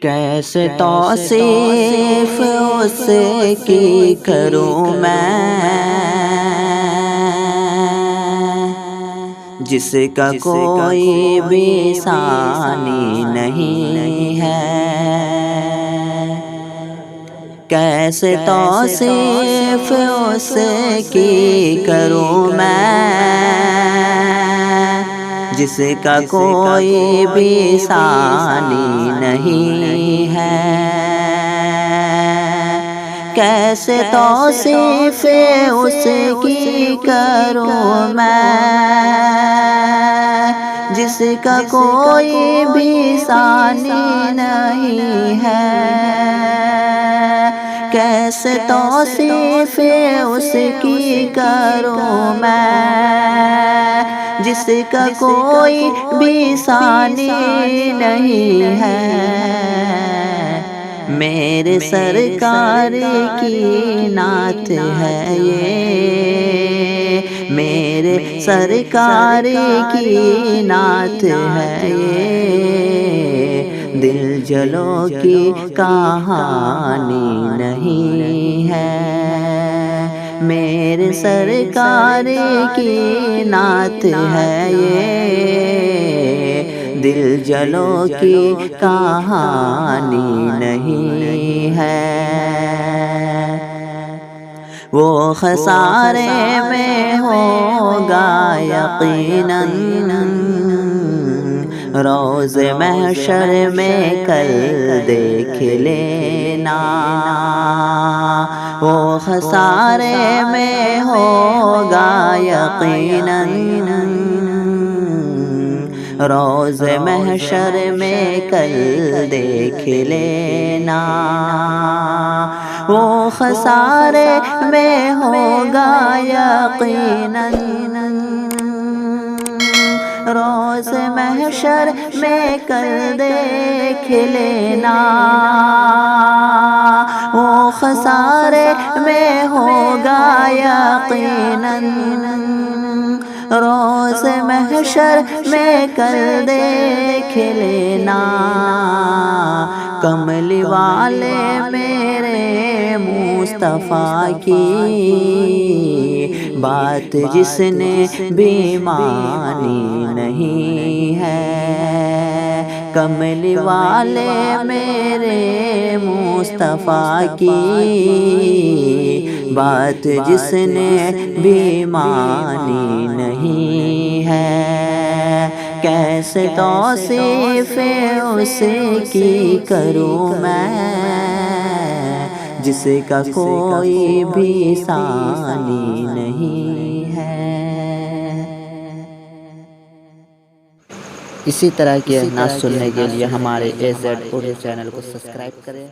کیسے توصیف اس کی کروں میں جس کا کوئی بھی ثانی نہیں ہے۔ کیسے توصیف اس کی کروں میں جس کا کوئی بھی ثانی نہیں ہے۔ کیسے توصیف اس کی کروں میں جس کا کوئی بھی ثانی نہیں ہے۔ کیسے توصیف اس کی کروں میں جس کا کوئی بھی ثانی نہیں ہے۔ میرے سرکار کی نعت ہے یہ، میرے سرکار کی نعت ہے یہ، دل جلوں کی کہانی نہیں ہے۔ میرے سرکار کی نعت ہے یہ، دل جلوں کی کہانی نہیں ہے۔ وہ خسارے میں ہوگا یقیناً روز محشر میں کل دیکھ لینا۔ وہ خسارے میں ہوگا یقیناً روز محشر میں کل دیکھ لینا۔ وہ خسارے میں ہوگا یقیناً روز محشر میں کل دیکھ لینا۔ وہ خسارے میں ہوگا یقیناً روز محشر میں کل دیکھ لینا۔ کملی والے میرے مصطفیٰ کی بات جس نے بھی مانی نہیں ہے۔ کملی والے میرے مصطفیٰ کی بات جس نے بھی مانی نہیں ہے۔ کیسے توصیف اس کی کروں میں جس کا کوئی بھی ثانی نہیں ہے۔ اسی طرح کے نعت سننے کے لیے ہمارے AZ اردو چینل کو سبسکرائب کریں۔